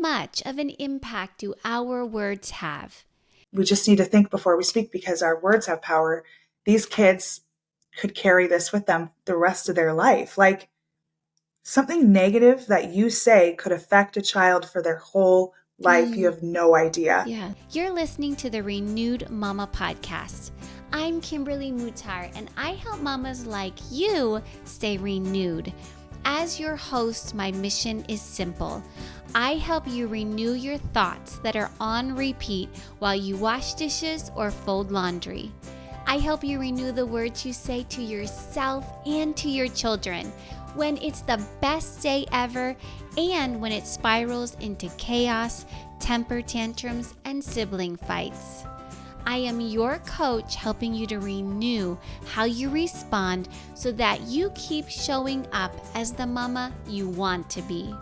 much of an impact do our words have? We just need to think before we speak because our words have power. These kids could carry this with them the rest of their life. Like something negative that you say could affect a child for their whole life. You have no idea. Yeah. You're listening to the Renewed Mama podcast. I'm Kimberly Mutar, and I help mamas like you stay renewed. As your host, my mission is simple. I help you renew your thoughts that are on repeat while you wash dishes or fold laundry. I help you renew the words you say to yourself and to your children when it's the best day ever and when it spirals into chaos, temper tantrums, and sibling fights. I am your coach helping you to renew how you respond so that you keep showing up as the mama you want to be.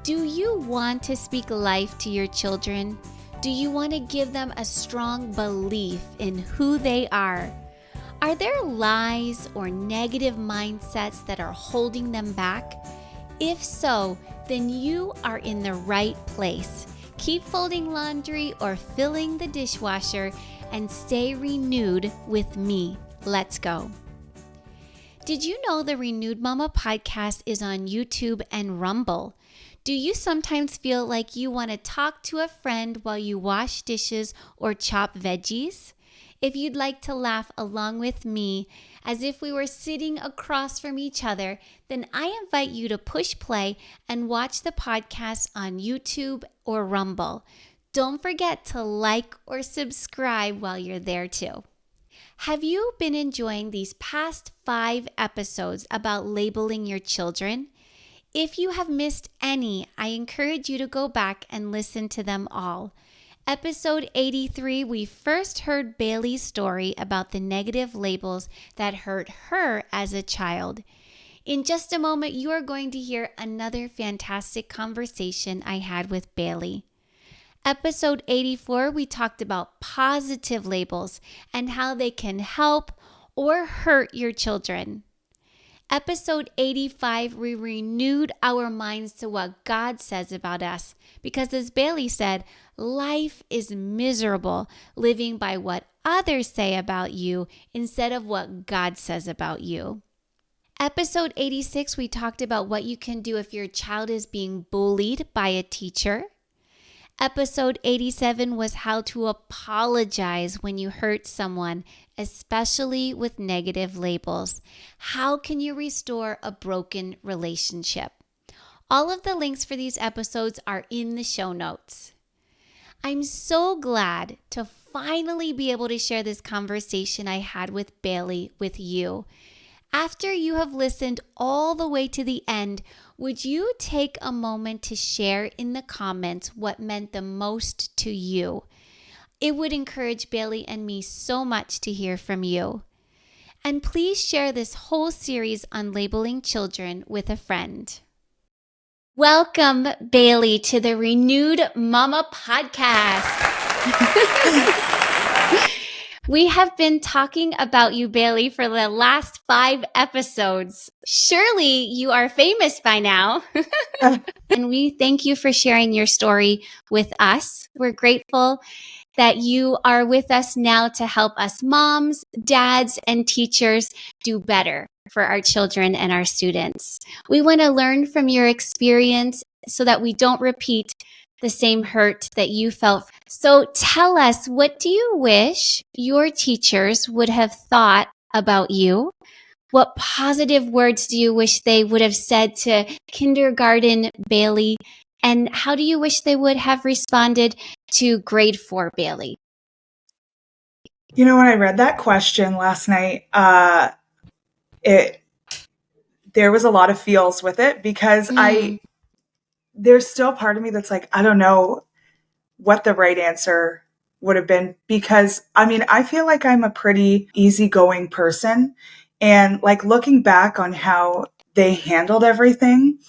Do you want to speak life to your children? Do you want to give them a strong belief in who they are? Are there lies or negative mindsets that are holding them back? If so, then you are in the right place. Keep folding laundry or filling the dishwasher and stay renewed with me. Let's go. Did you know the Renewed Mama podcast is on YouTube and Rumble? Do you sometimes feel like you want to talk to a friend while you wash dishes or chop veggies? If you'd like to laugh along with me as if we were sitting across from each other, then I invite you to push play and watch the podcast on YouTube or Rumble. Don't forget to like or subscribe while you're there too. Have you been enjoying these past 5 episodes about labeling your children? If you have missed any, I encourage you to go back and listen to them all. Episode 83, we first heard Bailey's story about the negative labels that hurt her as a child. In just a moment, you are going to hear another fantastic conversation I had with Bailey. Episode 84, we talked about positive labels and how they can help or hurt your children. Episode 85, we renewed our minds to what God says about us. Because as Bailey said, life is miserable living by what others say about you instead of what God says about you. Episode 86, we talked about what you can do if your child is being bullied by a teacher. Episode 87 was how to apologize when you hurt someone, especially with negative labels. How can you restore a broken relationship? All of the links for these episodes are in the show notes. I'm so glad to finally be able to share this conversation I had with Bailey with you. After you have listened all the way to the end, would you take a moment to share in the comments what meant the most to you? It would encourage Bailey and me so much to hear from you. And please share this whole series on labeling children with a friend. Welcome, Bailey, to the Renewed Mama podcast. We have been talking about you, Bailey, for the last 5 episodes. Surely you are famous by now. And we thank you for sharing your story with us. We're grateful that you are with us now to help us moms, dads, and teachers do better for our children and our students. We want to learn from your experience so that we don't repeat the same hurt that you felt. So tell us, what do you wish your teachers would have thought about you? What positive words do you wish they would have said to kindergarten Bailey? And how do you wish they would have responded to grade 4 Bailey? You know, when I read that question last night, there was a lot of feels with it because there's still part of me that's like, I don't know what the right answer would have been because, I mean, I feel like I'm a pretty easygoing person. And like looking back on how they handled everything,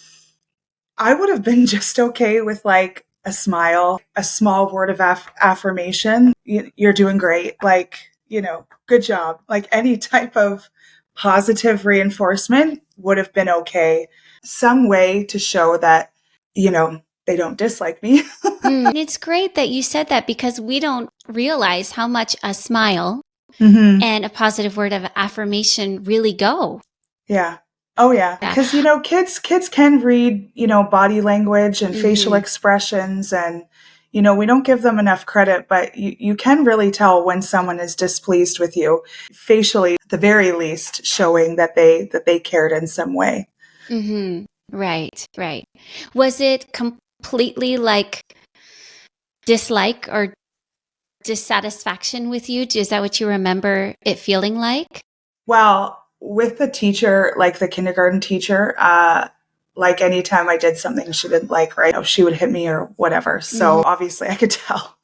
I would have been just okay with like a smile, a small word of affirmation. You're doing great. Like, you know, good job. Like any type of positive reinforcement would have been okay. Some way to show that, you know, they don't dislike me. It's great that you said that because we don't realize how much a smile and a positive word of affirmation really go. Yeah. Oh yeah. Because, kids can read, body language and facial expressions, and, we don't give them enough credit, but you can really tell when someone is displeased with you facially, at the very least, showing that they cared in some way. Right. Was it completely like dislike or dissatisfaction with you? Is that what you remember it feeling like? Well, with the teacher, like the kindergarten teacher, like anytime I did something she didn't like, right, she would hit me or whatever. So obviously I could tell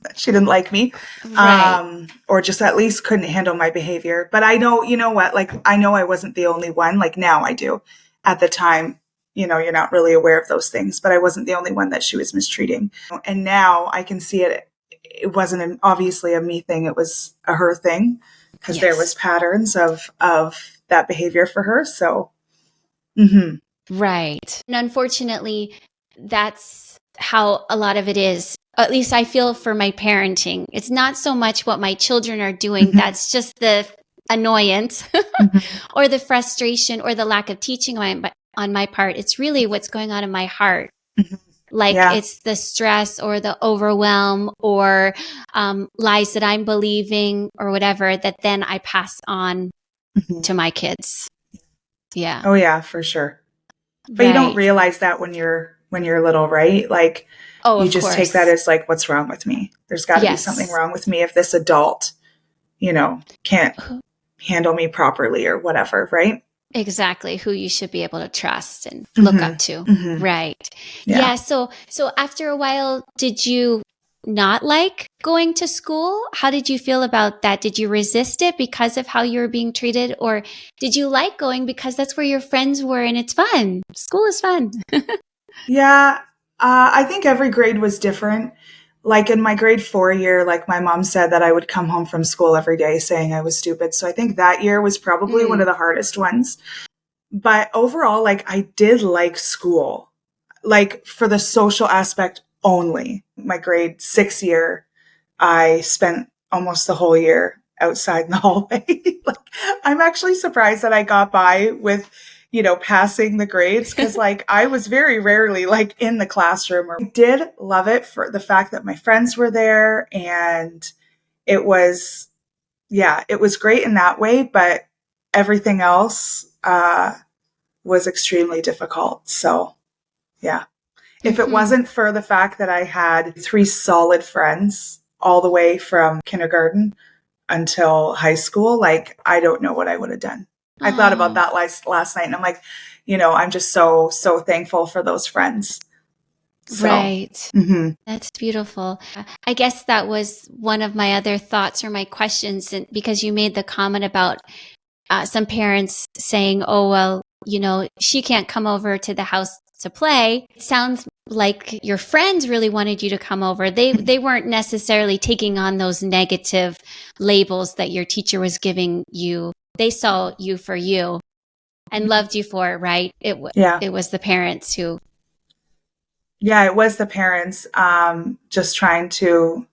that she didn't like me, Right. or just at least couldn't handle my behavior. But I know, you know what, like I know I wasn't the only one. Like now I do. At the time, you're not really aware of those things, but I wasn't the only one that she was mistreating. And now I can see it. It wasn't obviously a me thing. It was a her thing, because there was patterns of that behavior for her. So, Right. And unfortunately, that's how a lot of it is. At least I feel for my parenting. It's not so much what my children are doing. That's just the annoyance or the frustration or the lack of teaching on my part. It's really what's going on in my heart. Like it's the stress or the overwhelm or lies that I'm believing or whatever that then I pass on to my kids. Yeah. Oh yeah, for sure. But you don't realize that when you're little, right? Like you just take that as like, what's wrong with me? There's got to be something wrong with me if this adult, can't handle me properly or whatever, right? Exactly, who you should be able to trust and look up to. Right. Yeah. So after a while, did you not like going to school? How did you feel about that? Did you resist it because of how you were being treated? Or did you like going because that's where your friends were and it's fun? School is fun. Yeah. I think every grade was different. Like in my grade 4 year, like my mom said that I would come home from school every day saying I was stupid. So I think that year was probably one of the hardest ones. But overall, like I did like school, like for the social aspect only. My grade 6 year, I spent almost the whole year outside in the hallway. Like I'm actually surprised that I got by with, passing the grades, because like I was very rarely like in the classroom. I did love it for the fact that my friends were there, and it was, it was great in that way, but everything else was extremely difficult. So yeah. If it wasn't for the fact that I had 3 solid friends all the way from kindergarten until high school, like I don't know what I would have done. I thought about that last night, and I'm like, I'm just so thankful for those friends. So, right. That's beautiful. I guess that was one of my other thoughts or my questions, because you made the comment about some parents saying, oh, well, she can't come over to the house to play. It sounds like your friends really wanted you to come over. They weren't necessarily taking on those negative labels that your teacher was giving you. They saw you for you and loved you for it, right? It was the parents who. Yeah, it was the parents just trying to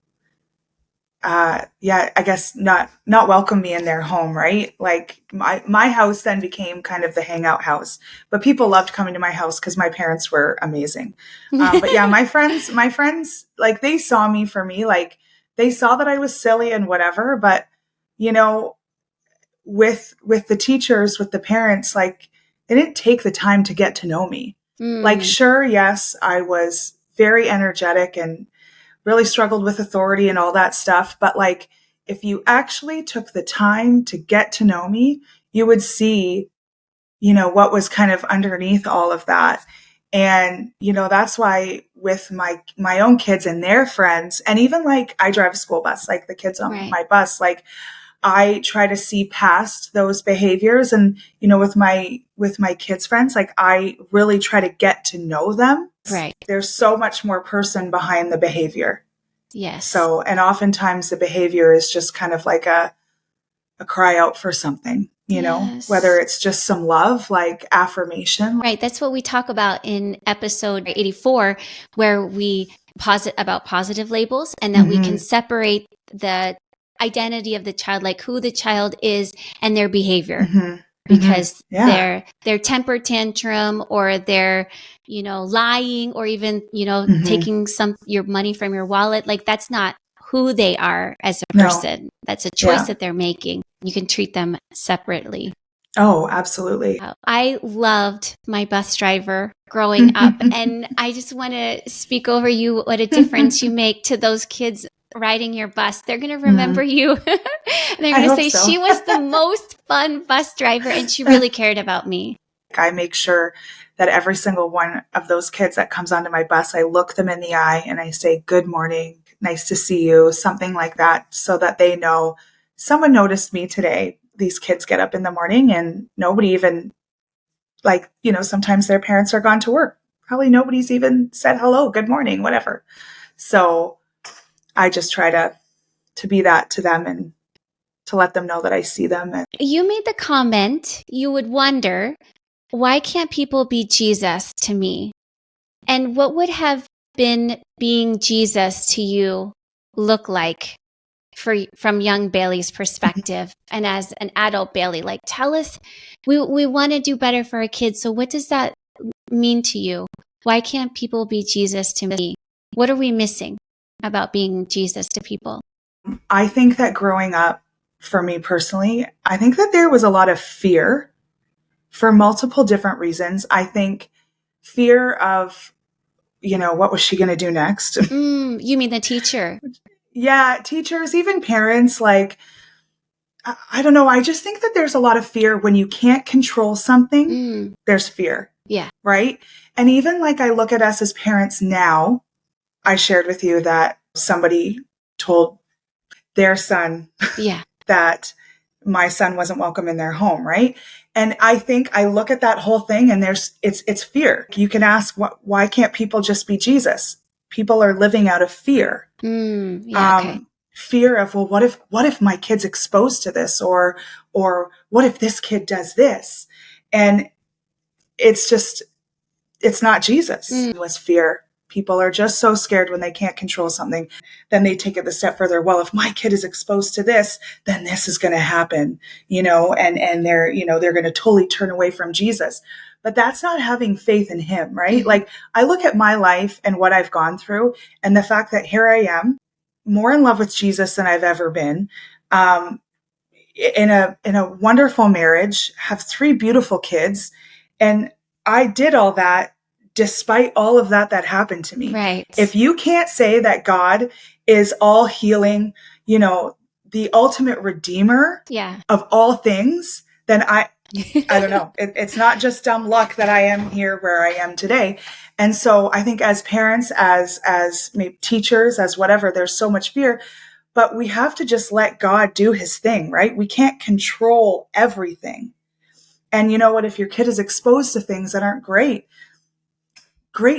I guess not welcome me in their home, right? Like my house then became kind of the hangout house, but people loved coming to my house because my parents were amazing. But yeah, my friends, like they saw me for me, like they saw that I was silly and whatever, but with the teachers, with the parents, like they didn't take the time to get to know me. Like, sure, yes, I was very energetic and really struggled with authority and all that stuff. But like, if you actually took the time to get to know me, you would see, what was kind of underneath all of that. And, that's why with my own kids and their friends, and even like I drive a school bus, like the kids on my bus, like I try to see past those behaviors. And, with my kids' friends, like I really try to get to know them. Right. There's so much more person behind the behavior. Yes. So, and oftentimes the behavior is just kind of like a cry out for something. whether it's just some love, like affirmation. Right. That's what we talk about in episode 84, where we about positive labels and that we can separate the identity of the child, like who the child is and their behavior. Because their temper tantrum or their, lying or even, taking your money from your wallet, like that's not who they are as a person. No. That's a choice that they're making. You can treat them separately. Oh, absolutely. I loved my bus driver growing up. And I just want to speak over you, what a difference you make to those kids riding your bus. They're going to remember you. And they're going to say, so. She was the most fun bus driver and she really cared about me. I make sure that every single one of those kids that comes onto my bus, I look them in the eye and I say, good morning, nice to see you, something like that, so that they know someone noticed me today. These kids get up in the morning and nobody even, sometimes their parents are gone to work. Probably nobody's even said hello, good morning, whatever. So I just try to be that to them and to let them know that I see them. You made the comment, you would wonder, why can't people be Jesus to me? And what would have been being Jesus to you look like from young Bailey's perspective and as an adult Bailey? Like, tell us, we want to do better for our kids. So what does that mean to you? Why can't people be Jesus to me? What are we missing about being Jesus to people? I think that growing up, for me personally, I think that there was a lot of fear for multiple different reasons. I think fear of, what was she going to do next? You mean the teacher? Yeah, teachers, even parents, like, I don't know. I just think that there's a lot of fear when you can't control something. There's fear. Yeah. Right. And even like I look at us as parents now, I shared with you that somebody told their son that my son wasn't welcome in their home. Right. And I think I look at that whole thing and it's fear. You can ask, why can't people just be Jesus? People are living out of fear. Okay. Fear of, well, what if my kid's exposed to this, or what if this kid does this? And it's not Jesus. It was fear. People are just so scared when they can't control something. Then they take it a step further. Well, if my kid is exposed to this, then this is going to happen, and they're going to totally turn away from Jesus. But that's not having faith in him, right? Like, I look at my life and what I've gone through and the fact that here I am, more in love with Jesus than I've ever been, in a wonderful marriage, have 3 beautiful kids. And I did all that despite all of that happened to me. Right. If you can't say that God is all healing, the ultimate redeemer of all things, then I don't know. It's not just dumb luck that I am here where I am today. And so I think as parents, as maybe teachers, as whatever, there's so much fear, but we have to just let God do his thing, right? We can't control everything. And you know what? If your kid is exposed to things that aren't great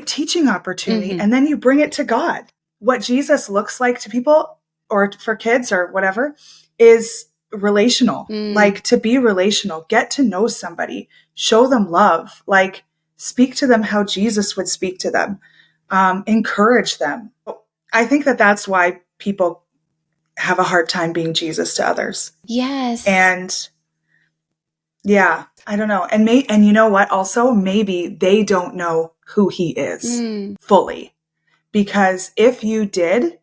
teaching opportunity. And then you bring it to God. What Jesus looks like to people or for kids or whatever is relational, like to be relational, get to know somebody, show them love, like speak to them how Jesus would speak to them, encourage them. I think that that's why people have a hard time being Jesus to others. Yes. And yeah, I don't know. And you know what? Also, maybe they don't know who he is fully, because if you did,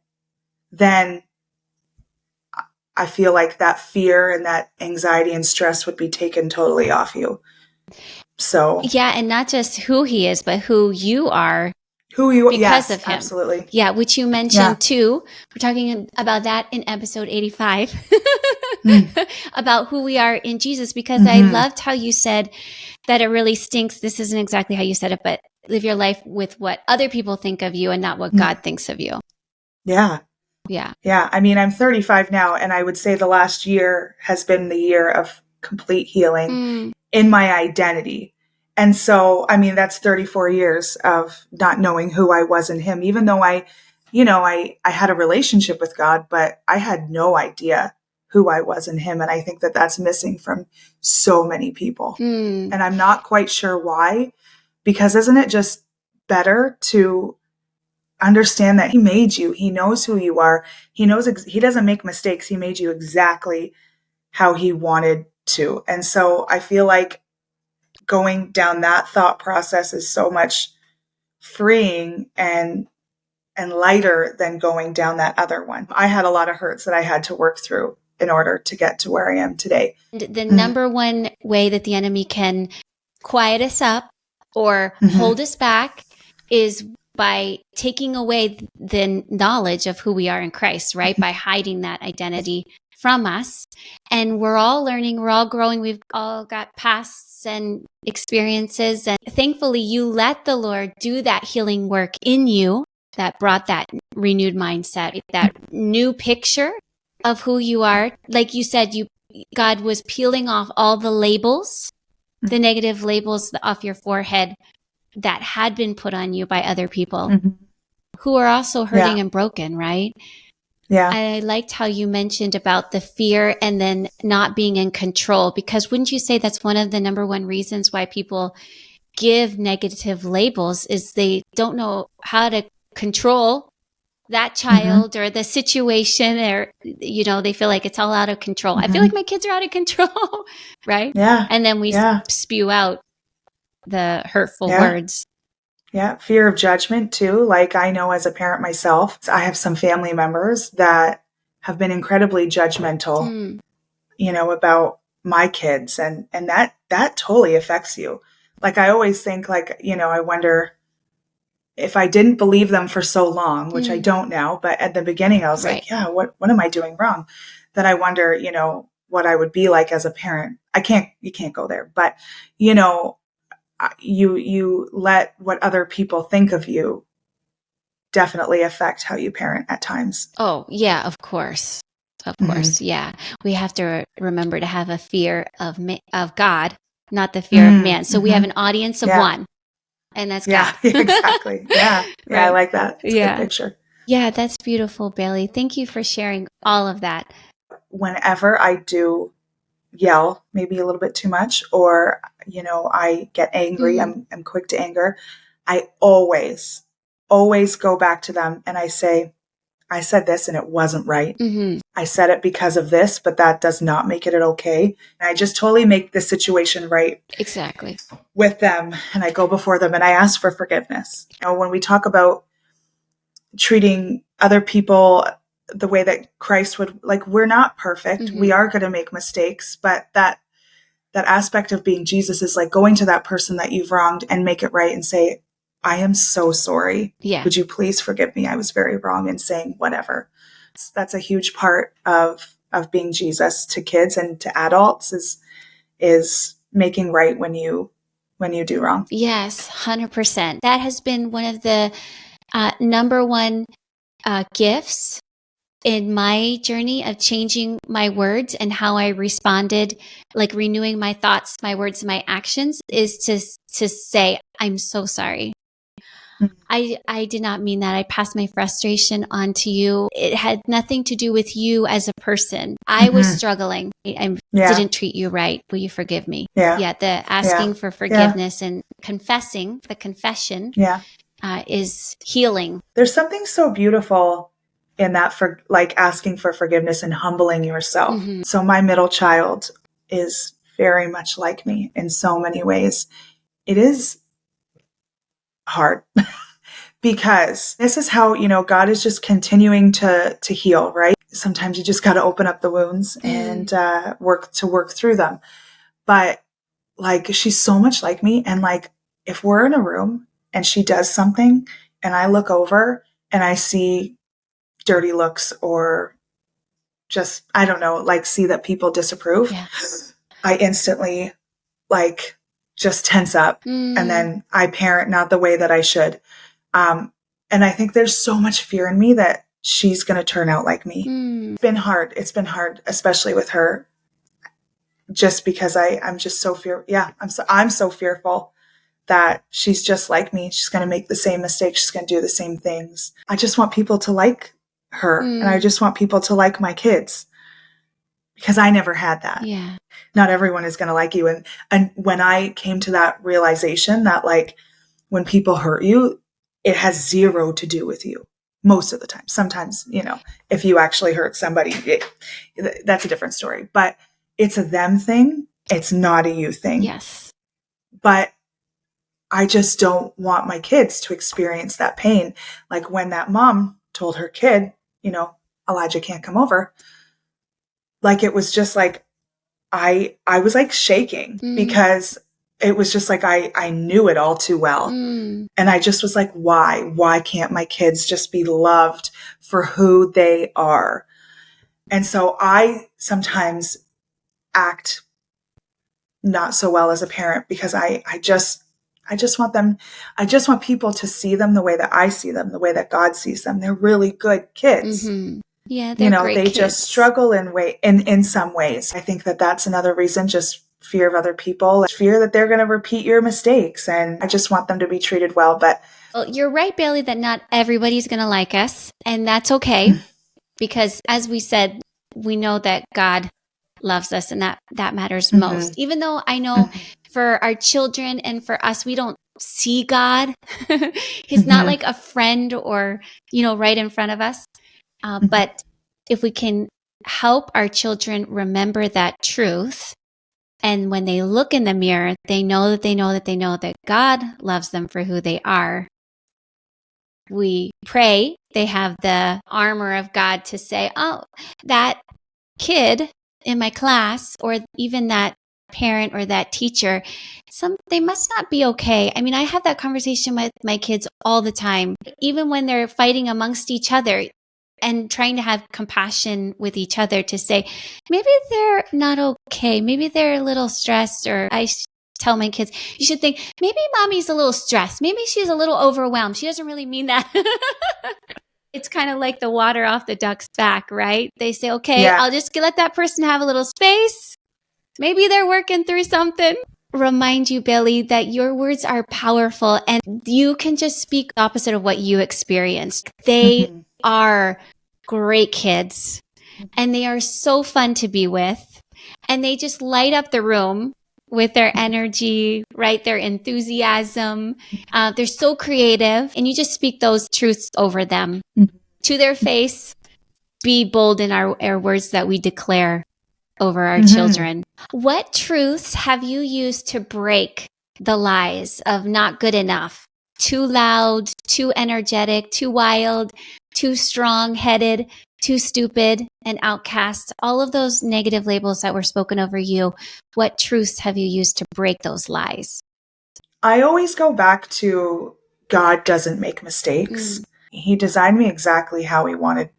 then I feel like that fear and that anxiety and stress would be taken totally off you. So yeah, and not just who he is, but who you are. Because of him. Absolutely. Yeah, which you mentioned too. We're talking about that in episode 85 about who we are in Jesus, because I loved how you said that it really stinks. This isn't exactly how you said it, but live your life with what other people think of you and not what God thinks of you. Yeah. Yeah. Yeah. I mean, I'm 35 now, and I would say the last year has been the year of complete healing in my identity. And so, I mean, that's 34 years of not knowing who I was in him, even though I had a relationship with God, but I had no idea who I was in him. And I think that that's missing from so many people. And I'm not quite sure why, because isn't it just better to understand that he made you? He knows who you are. He knows he doesn't make mistakes. He made you exactly how he wanted to. And so I feel like going down that thought process is so much freeing and lighter than going down that other one. I had a lot of hurts that I had to work through in order to get to where I am today. The number one way that the enemy can quiet us up or hold us back is by taking away the knowledge of who we are in Christ, right? By hiding that identity from us. And we're all learning, we're all growing, we've all got pasts and experiences. And thankfully, you let the Lord do that healing work in you that brought that renewed mindset, that new picture of who you are. Like you said, God was peeling off all the labels, the negative labels off your forehead that had been put on you by other people who are also hurting and broken, right? Yeah. I liked how you mentioned about the fear and then not being in control, because wouldn't you say that's one of the number one reasons why people give negative labels is they don't know how to control that child or the situation, or, they feel like it's all out of control. I feel like my kids are out of control, right? Yeah. And then we spew out the hurtful words. Yeah. Fear of judgment too. Like I know as a parent myself, I have some family members that have been incredibly judgmental, about my kids. And that totally affects you. Like I always think I wonder if I didn't believe them for so long, which I don't now, but at the beginning I was like, yeah, what am I doing wrong? Then I wonder, what I would be like as a parent. You can't go there, but you let what other people think of you definitely affect how you parent at times. Oh, yeah, of course. Of course. Yeah. We have to remember to have a fear of God, not the fear of man. So we have an audience of one, and that's God. Exactly. Yeah. Yeah. Right? I like that. It's a good picture. Yeah, that's beautiful, Bailey. Thank you for sharing all of that. Whenever I do yell, maybe a little bit too much, or, I get angry, I'm quick to anger. I always go back to them and I say, I said this and it wasn't right. I said it because of this, but that does not make it okay. And I just totally make the situation right. Exactly. With them. And I go before them and I ask for forgiveness. When we talk about treating other people the way that Christ would, we're not perfect. We are going to make mistakes, but that aspect of being Jesus is like going to that person that you've wronged and make it right and say, I am so sorry. Yeah. Would you please forgive me? I was very wrong in saying whatever. That's a huge part of being Jesus to kids and to adults is making right when you do wrong. Yes, 100%. That has been one of the number one gifts in my journey of changing my words and how I responded, like renewing my thoughts, my words, my actions, is to say, I'm so sorry. I did not mean that. I passed my frustration on to you. It had nothing to do with you as a person. I was struggling. I didn't treat you right. Will you forgive me? Yeah. The asking for forgiveness and confessing, the confession is healing. There's something so beautiful in that, for asking for forgiveness and humbling yourself. So my middle child is very much like me in so many ways. It is hard because this is how, God is just continuing to heal, right? Sometimes you just got to open up the wounds and work through them. But she's so much like me. And if we're in a room and she does something and I look over and I see dirty looks or just, I don't know, see that people disapprove, I instantly just tense up and then I parent not the way that I should. And I think there's so much fear in me that she's going to turn out like me. It's been hard. It's been hard, especially with her, just because I'm just so I'm so fearful that she's just like me. She's going to make the same mistakes. She's going to do the same things. I just want people to like her and I just want people to like my kids. because I never had that. Yeah. Not everyone is going to like you. And when I came to that realization that like when people hurt you, it has zero to do with you most of the time. Sometimes, if you actually hurt somebody, that's a different story, but it's a them thing. It's not a you thing. Yes. But I just don't want my kids to experience that pain. Like when that mom told her kid, Elijah can't come over. Like it was just like, I was like shaking because it was just like, I knew it all too well. And I just was like, why can't my kids just be loved for who they are? And so I sometimes act not so well as a parent because I just want people to see them the way that I see them, the way that God sees them. They're really good kids. Yeah, they're great they kids. Just struggle in some ways. I think that that's another reason, just fear of other people, fear that they're going to repeat your mistakes. And I just want them to be treated well. But well, you're right, Bailey, that not everybody's going to like us. And that's okay. Because as we said, we know that God loves us and that matters most. Even though I know for our children and for us, we don't see God. He's not like a friend or, right in front of us. But if we can help our children remember that truth, and when they look in the mirror, they know that God loves them for who they are. We pray they have the armor of God to say, oh, that kid in my class, or even that parent or that teacher, they must not be okay. I mean, I have that conversation with my kids all the time, even when they're fighting amongst each other and trying to have compassion with each other to say, maybe they're not okay. Maybe they're a little stressed. Or I tell my kids, you should think, maybe mommy's a little stressed. Maybe she's a little overwhelmed. She doesn't really mean that. It's kind of like the water off the duck's back, right? They say, okay, I'll just let that person have a little space. Maybe they're working through something. Remind you, Billy, that your words are powerful and you can just speak the opposite of what you experienced. They are great kids and they are so fun to be with. And they just light up the room with their energy, right? Their enthusiasm. They're so creative, and you just speak those truths over them to their face. Be bold in our words that we declare over our children. What truths have you used to break the lies of not good enough, too loud, too energetic, too wild, too strong-headed, too stupid, and outcast? All of those negative labels that were spoken over you, what truths have you used to break those lies? I always go back to God doesn't make mistakes. He designed me exactly how he wanted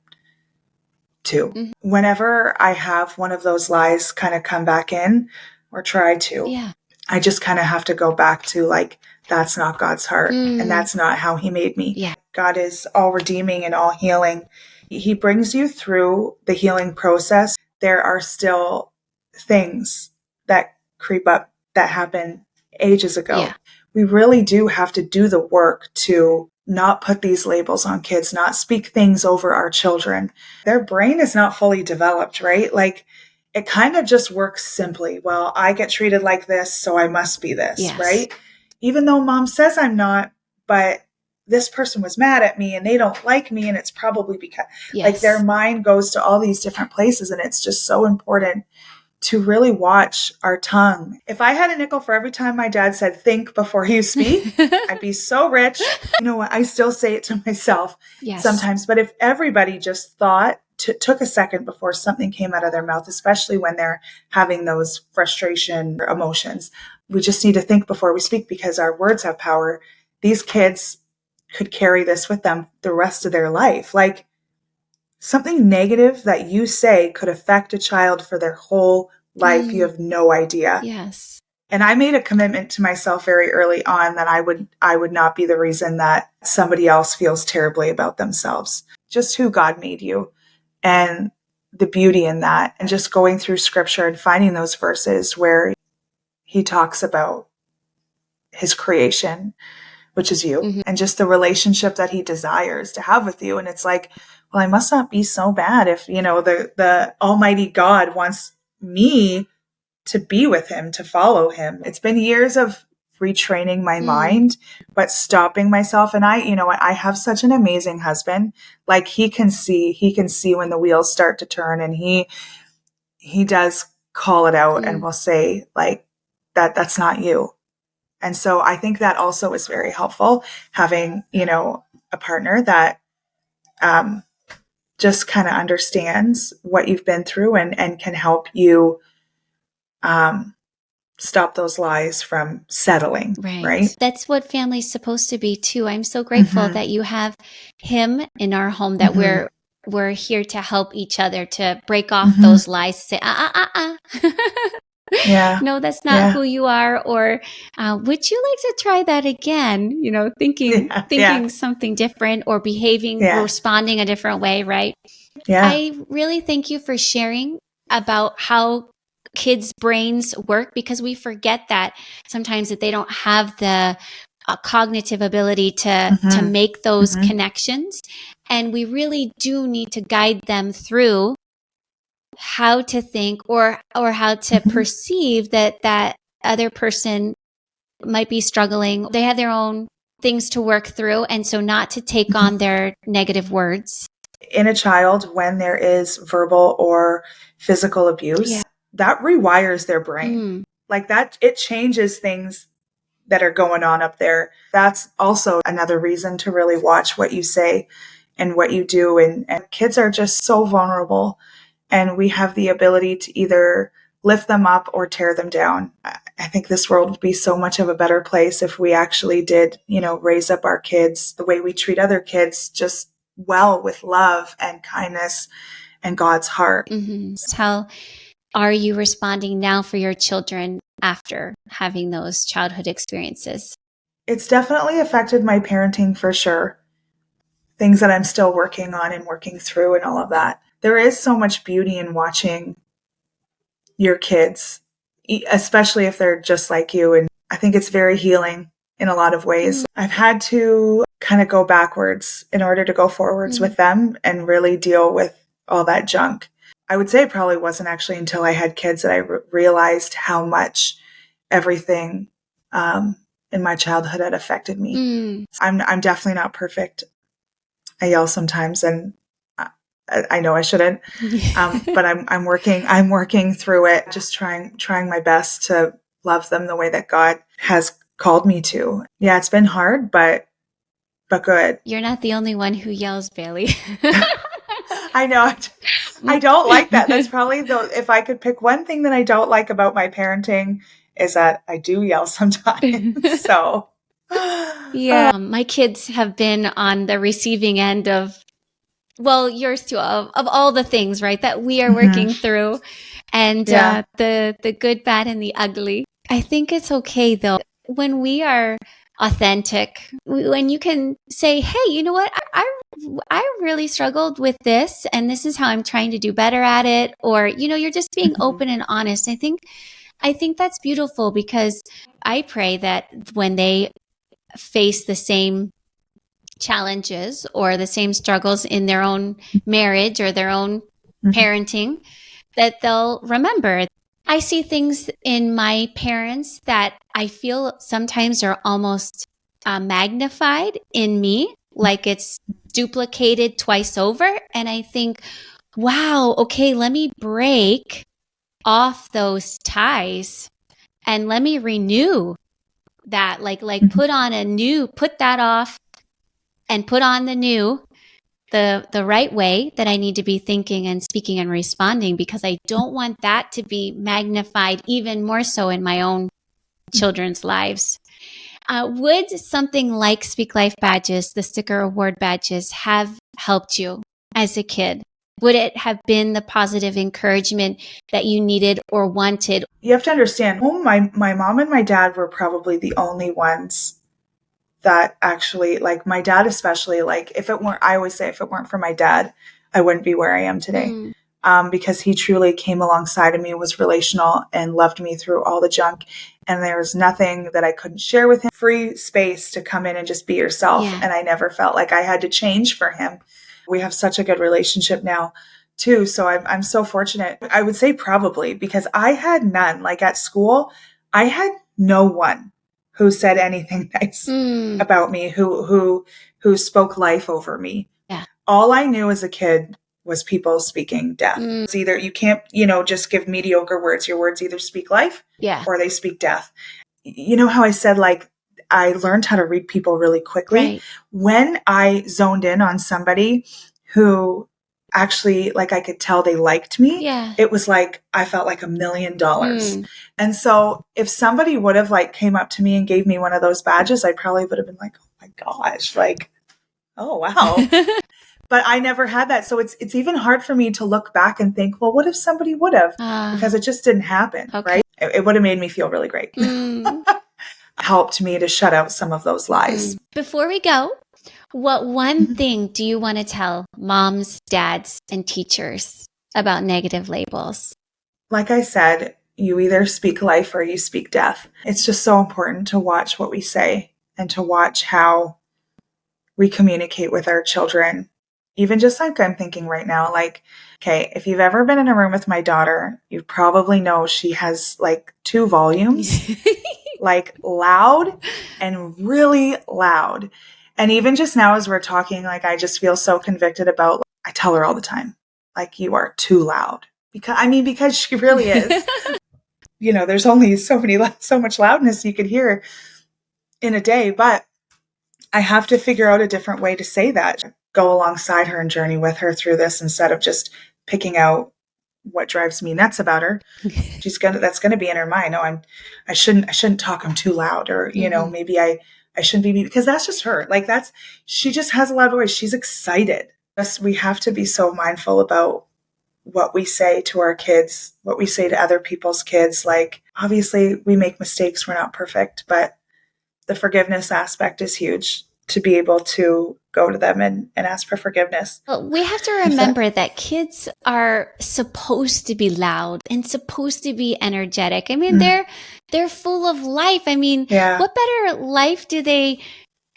to. Whenever I have one of those lies kind of come back in or try to, I just kind of have to go back to like, that's not God's heart and that's not how he made me. God is all redeeming and all healing. He brings you through the healing process. There are still things that creep up that happened ages ago. We really do have to do the work to not put these labels on kids, not speak things over our children. Their brain is not fully developed, right? Like it kind of just works simply. Well, I get treated like this, so I must be this, right? Even though mom says I'm not, but this person was mad at me and they don't like me. And it's probably because like their mind goes to all these different places. And it's just so important to really watch our tongue. If I had a nickel for every time my dad said, think before you speak, I'd be so rich. You know what? I still say it to myself sometimes. But if everybody just took a second before something came out of their mouth, especially when they're having those frustration emotions, we just need to think before we speak because our words have power. These kids could carry this with them the rest of their life. Like something negative that you say could affect a child for their whole life. You have no idea. And I made a commitment to myself very early on that I would not be the reason that somebody else feels terribly about themselves. Just who God made you and the beauty in that. And just going through scripture and finding those verses where he talks about his creation, which is you, and just the relationship that he desires to have with you. And it's like, well, I must not be so bad if, the Almighty God wants me to be with him, to follow him. It's been years of retraining my mind, but stopping myself. And I have such an amazing husband. Like he can see when the wheels start to turn, and he does call it out and will say like that's not you. And so I think that also is very helpful, having, a partner that, just kind of understands what you've been through and can help you, stop those lies from settling. Right. That's what family's supposed to be too. I'm so grateful that you have him in our home, that we're here to help each other, to break off those lies, say, Yeah. no, that's not who you are. Or would you like to try that again? Thinking something different, or behaving, responding a different way. Right. Yeah. I really thank you for sharing about how kids' brains work, because we forget that sometimes, that they don't have the cognitive ability to make those connections. And we really do need to guide them through how to think, or how to perceive that other person might be struggling. They have their own things to work through. And so not to take on their negative words. In a child, when there is verbal or physical abuse, that rewires their brain. Like that, it changes things that are going on up there. That's also another reason to really watch what you say and what you do. And kids are just so vulnerable, and we have the ability to either lift them up or tear them down. I think this world would be so much of a better place if we actually did, raise up our kids the way we treat other kids, just well, with love and kindness and God's heart. How are you responding now for your children after having those childhood experiences? It's definitely affected my parenting for sure. Things that I'm still working on and working through and all of that. There is so much beauty in watching your kids, especially if they're just like you. And I think it's very healing in a lot of ways. I've had to kind of go backwards in order to go forwards with them and really deal with all that junk. I would say it probably wasn't actually until I had kids that I realized how much everything in my childhood had affected me. I'm definitely not perfect. I yell sometimes, and I know I shouldn't, but I'm working through it, just trying my best to love them the way that God has called me to. Yeah, it's been hard, but good. You're not the only one who yells, Bailey. I know. I don't like that. That's probably if I could pick one thing that I don't like about my parenting, is that I do yell sometimes. So yeah, my kids have been on the receiving end of, well, yours too, of all the things, right, that we are working through, and the good, bad, and the ugly. I think it's okay though, when we are authentic, when you can say, hey, you know what, I really struggled with this, and this is how I'm trying to do better at it. Or, you're just being open and honest. I think that's beautiful, because I pray that when they face the same challenges or the same struggles in their own marriage or their own parenting, that they'll remember. I see things in my parents that I feel sometimes are almost magnified in me, like it's duplicated twice over. And I think, wow, okay, let me break off those ties and let me renew that, like put that off and put on the new, the right way that I need to be thinking and speaking and responding, because I don't want that to be magnified even more so in my own children's lives. Would something like Speak Life badges, the sticker award badges, have helped you as a kid? Would it have been the positive encouragement that you needed or wanted? You have to understand, my mom and my dad were probably the only ones that actually, like my dad especially, like I always say, if it weren't for my dad, I wouldn't be where I am today. Because he truly came alongside of me, was relational, and loved me through all the junk. And there was nothing that I couldn't share with him. Free space to come in and just be yourself. Yeah. And I never felt like I had to change for him. We have such a good relationship now too. So I'm so fortunate. I would say probably because I had none. Like at school, I had no one who said anything nice about me, who spoke life over me. Yeah. All I knew as a kid was people speaking death. It's either you can't, just give mediocre words. Your words either speak life or they speak death. You know how I said, like, I learned how to read people really quickly. Right. When I zoned in on somebody who actually, like, I could tell they liked me, it was like, I felt like $1 million. And so if somebody would have like came up to me and gave me one of those badges, I probably would have been like, oh my gosh, like, oh, wow. But I never had that. So it's even hard for me to look back and think, well, what if somebody would have? Because it just didn't happen, right? It would have made me feel really great. Helped me to shut out some of those lies. Before we go, what one thing do you want to tell moms, dads, and teachers about negative labels? Like I said, you either speak life or you speak death. It's just so important to watch what we say and to watch how we communicate with our children. Even just like I'm thinking right now, like, okay, if you've ever been in a room with my daughter, you probably know she has like 2 volumes, like loud and really loud. And even just now as we're talking, like, I just feel so convicted about, I tell her all the time, like, you are too loud. Because she really is. There's only so much loudness you could hear in a day, but I have to figure out a different way to say that, go alongside her and journey with her through this instead of just picking out what drives me nuts about her. That's gonna be in her mind. No, I shouldn't talk. I'm too loud, or maybe I shouldn't be, because that's just her. Like she just has a loud voice. She's excited. We have to be so mindful about what we say to our kids, what we say to other people's kids. Like, obviously we make mistakes. We're not perfect, but the forgiveness aspect is huge, to be able to go to them and ask for forgiveness. Well, we have to remember that kids are supposed to be loud and supposed to be energetic. I mean, they're full of life. I mean, what better life do they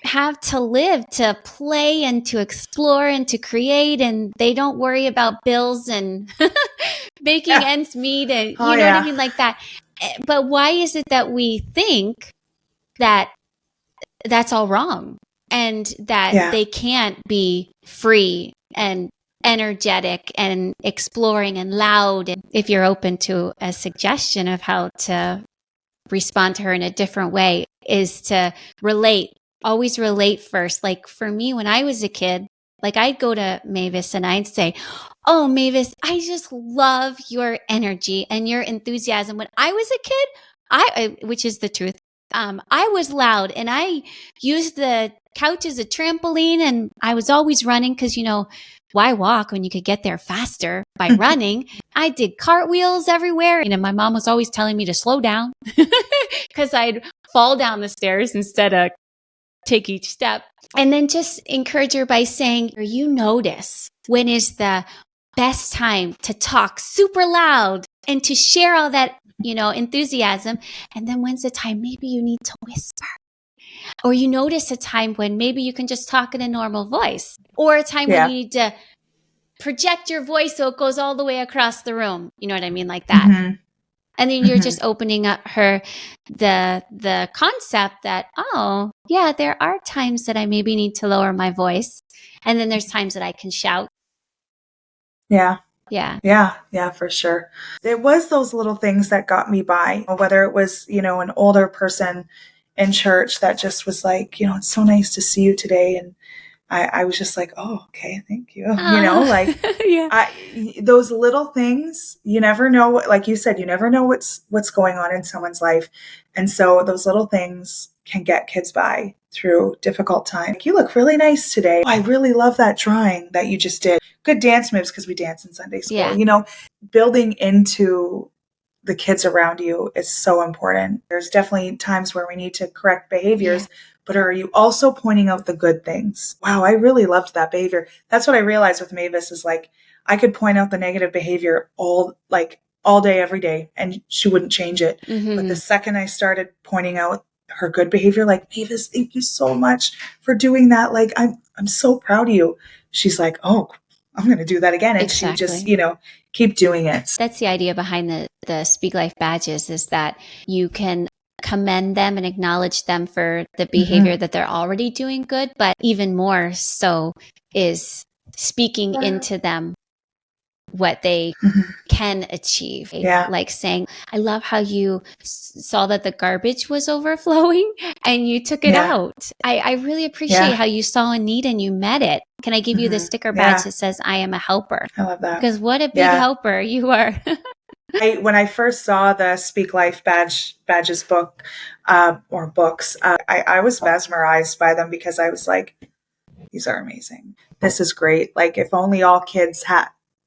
have to live, to play and to explore and to create, and they don't worry about bills and making ends meet, and you know what I mean, like that. But why is it that we think that that's all wrong and that they can't be free and energetic and exploring and loud? And if you're open to a suggestion of how to respond to her in a different way, is to always relate first. Like for me, when I was a kid, like I'd go to Mavis and I'd say, oh, Mavis, I just love your energy and your enthusiasm. When I was a kid, which is the truth, I was loud and I used the couch as a trampoline, and I was always running because, why walk when you could get there faster by running? I did cartwheels everywhere. My mom was always telling me to slow down because I'd fall down the stairs instead of take each step. And then just encourage her by saying, you notice when is the best time to talk super loud and to share all that enthusiasm. And then when's the time maybe you need to whisper, or you notice a time when maybe you can just talk in a normal voice, or a time when you need to project your voice so it goes all the way across the room. You know what I mean? Like that. And then you're just opening up her the concept that, oh yeah, there are times that I maybe need to lower my voice, and then there's times that I can shout. Yeah, for sure. It was those little things that got me by, whether it was, an older person in church that just was like, it's so nice to see you today. And I was just like, oh, okay, thank you. Those little things, you never know, like you said, you never know what's going on in someone's life. And so those little things can get kids by through difficult times. Like, you look really nice today. Oh, I really love that drawing that you just did. Good dance moves, because we dance in Sunday school. Building into the kids around you is so important. There's definitely times where we need to correct behaviors, but are you also pointing out the good things? Wow, I really loved that behavior. That's what I realized with Mavis is, like, I could point out the negative behavior all day, every day, and she wouldn't change it. But the second I started pointing out her good behavior, like, Mavis, thank you so much for doing that. Like, I'm so proud of you. She's like, oh, I'm going to do that again. And she just, Exactly. keep doing it. That's the idea behind the Speak Life badges, is that you can commend them and acknowledge them for the behavior that they're already doing good, but even more so is speaking into them what they can achieve. Yeah. Like saying, I love how you saw that the garbage was overflowing and you took it out. I really appreciate how you saw a need and you met it. Can I give you the sticker badge that says, I am a helper? I love that. Because what a big helper you are. When I first saw the Speak Life badges book or books, I was mesmerized by them because I was like, these are amazing. This is great. Like, if only all kids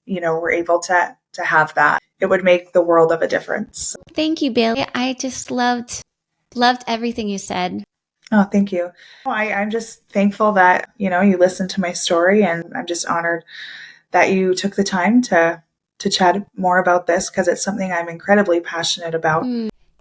were able to have that, it would make the world of a difference. Thank you, Bailey. I just loved everything you said. Oh, thank you. I'm just thankful that, you listened to my story, and I'm just honored that you took the time to chat more about this, because it's something I'm incredibly passionate about.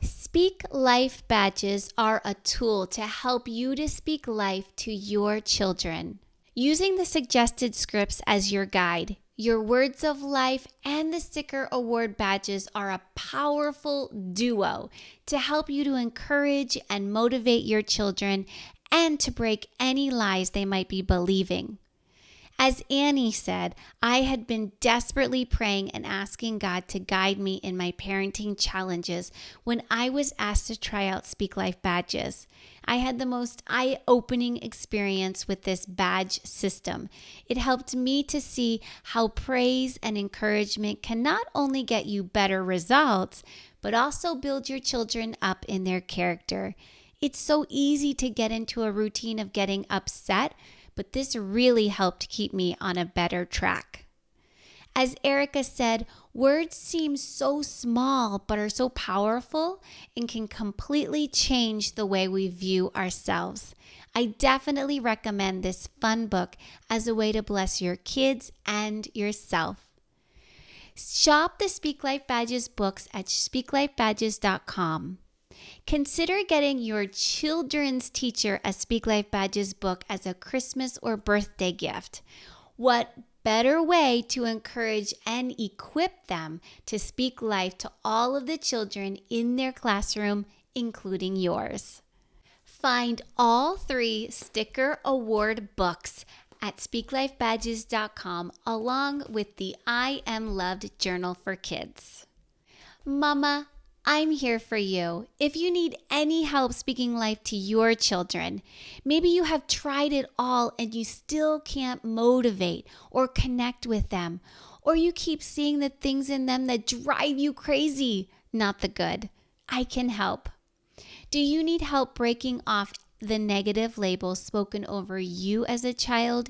Speak Life badges are a tool to help you to speak life to your children. Using the suggested scripts as your guide, your words of life and the sticker award badges are a powerful duo to help you to encourage and motivate your children and to break any lies they might be believing. As Annie said, I had been desperately praying and asking God to guide me in my parenting challenges when I was asked to try out Speak Life badges. I had the most eye-opening experience with this badge system. It helped me to see how praise and encouragement can not only get you better results, but also build your children up in their character. It's so easy to get into a routine of getting upset, but this really helped keep me on a better track. As Erica said, words seem so small but are so powerful and can completely change the way we view ourselves. I definitely recommend this fun book as a way to bless your kids and yourself. Shop the Speak Life Badges books at speaklifebadges.com. Consider getting your children's teacher a Speak Life Badges book as a Christmas or birthday gift. What better way to encourage and equip them to speak life to all of the children in their classroom, including yours? Find all 3 sticker award books at speaklifebadges.com along with the I Am Loved journal for kids. Mama, I'm here for you. If you need any help speaking life to your children, maybe you have tried it all and you still can't motivate or connect with them, or you keep seeing the things in them that drive you crazy, not the good. I can help. Do you need help breaking off the negative labels spoken over you as a child?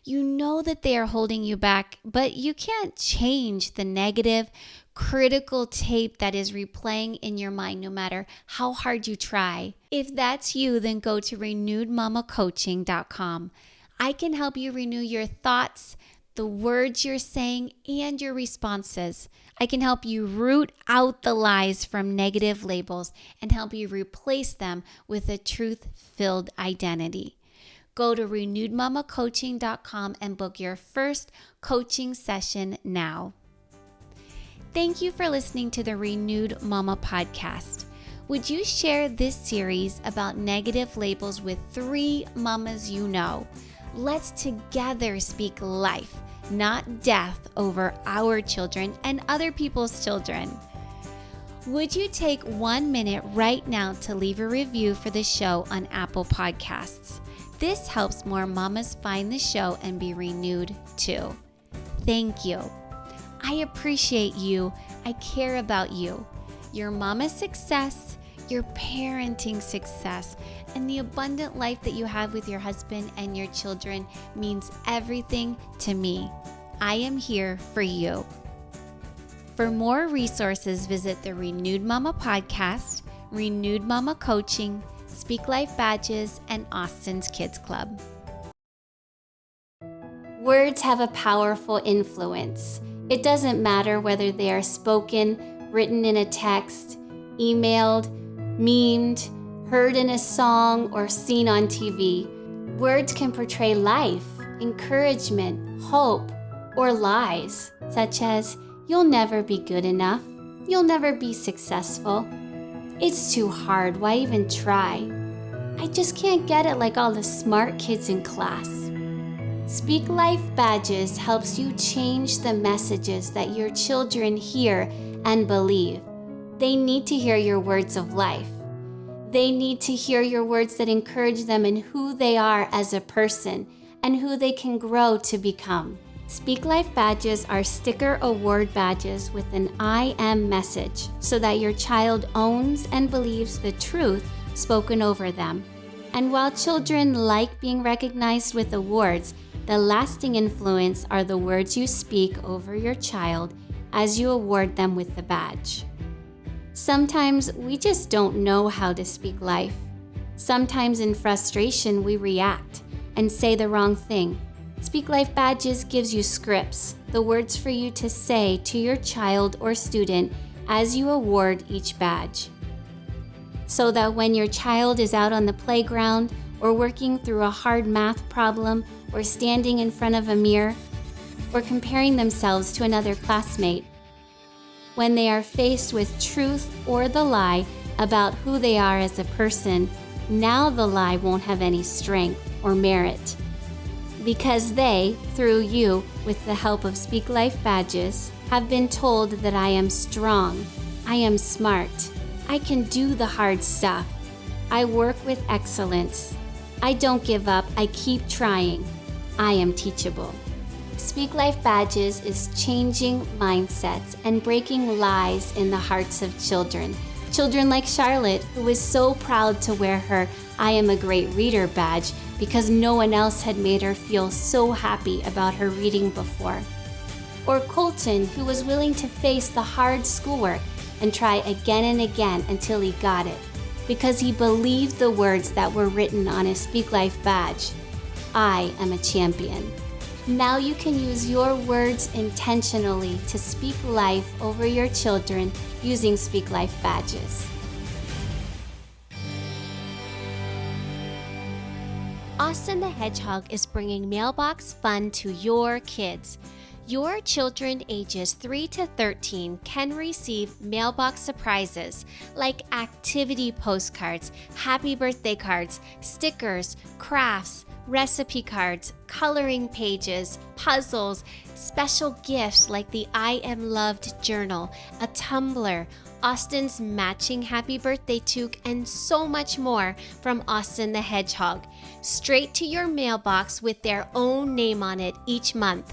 You know that they are holding you back, but you can't change the negative, critical tape that is replaying in your mind no matter how hard you try. If that's you, then go to renewedmamacoaching.com. I can help you renew your thoughts, the words you're saying, and your responses. I can help you root out the lies from negative labels and help you replace them with a truth-filled identity. Go to renewedmamacoaching.com and book your first coaching session now. Thank you for listening to the Renewed Mama podcast. Would you share this series about negative labels with 3 mamas you know? Let's together speak life, not death, over our children and other people's children. Would you take 1 minute right now to leave a review for the show on Apple Podcasts? This helps more mamas find the show and be renewed too. Thank you. I appreciate you. I care about you. Your mama's success, your parenting success, and the abundant life that you have with your husband and your children means everything to me. I am here for you. For more resources, visit the Renewed Mama podcast, Renewed Mama Coaching, Speak Life Badges, and Austin's Kids Club. Words have a powerful influence. It doesn't matter whether they are spoken, written in a text, emailed, memed, heard in a song, or seen on TV. Words can portray life, encouragement, hope, or lies, such as, "You'll never be good enough. You'll never be successful. It's too hard. Why even try? I just can't get it like all the smart kids in class." Speak Life Badges helps you change the messages that your children hear and believe. They need to hear your words of life. They need to hear your words that encourage them in who they are as a person and who they can grow to become. Speak Life Badges are sticker award badges with an I am message so that your child owns and believes the truth spoken over them. And while children like being recognized with awards, the lasting influence are the words you speak over your child as you award them with the badge. Sometimes we just don't know how to speak life. Sometimes in frustration we react and say the wrong thing. Speak Life Badges gives you scripts, the words for you to say to your child or student as you award each badge. So that when your child is out on the playground or working through a hard math problem or standing in front of a mirror or comparing themselves to another classmate, when they are faced with truth or the lie about who they are as a person, now the lie won't have any strength or merit. Because they, through you, with the help of Speak Life Badges, have been told that I am strong, I am smart, I can do the hard stuff, I work with excellence, I don't give up, I keep trying, I am teachable. Speak Life Badges is changing mindsets and breaking lies in the hearts of children. Children like Charlotte, who was so proud to wear her I am a great reader badge because no one else had made her feel so happy about her reading before. Or Colton, who was willing to face the hard schoolwork and try again and again until he got it, because he believed the words that were written on his Speak Life badge. I am a champion. Now you can use your words intentionally to speak life over your children using Speak Life Badges. Austin the Hedgehog is bringing mailbox fun to your kids. Your children ages 3 to 13 can receive mailbox surprises like activity postcards, happy birthday cards, stickers, crafts, recipe cards, coloring pages, puzzles, special gifts like the I Am Loved journal, a tumbler, Austin's matching happy birthday toque, and so much more from Austin the Hedgehog, straight to your mailbox with their own name on it each month.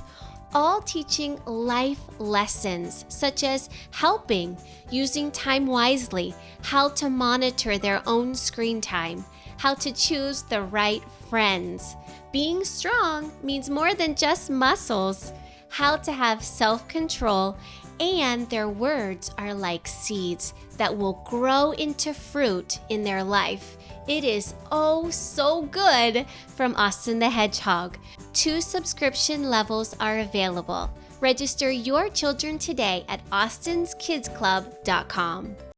All teaching life lessons such as helping, using time wisely, how to monitor their own screen time, how to choose the right friends. Being strong means more than just muscles, how to have self-control, and their words are like seeds that will grow into fruit in their life. It is oh so good from Austin the Hedgehog. 2 subscription levels are available. Register your children today at austinskidsclub.com.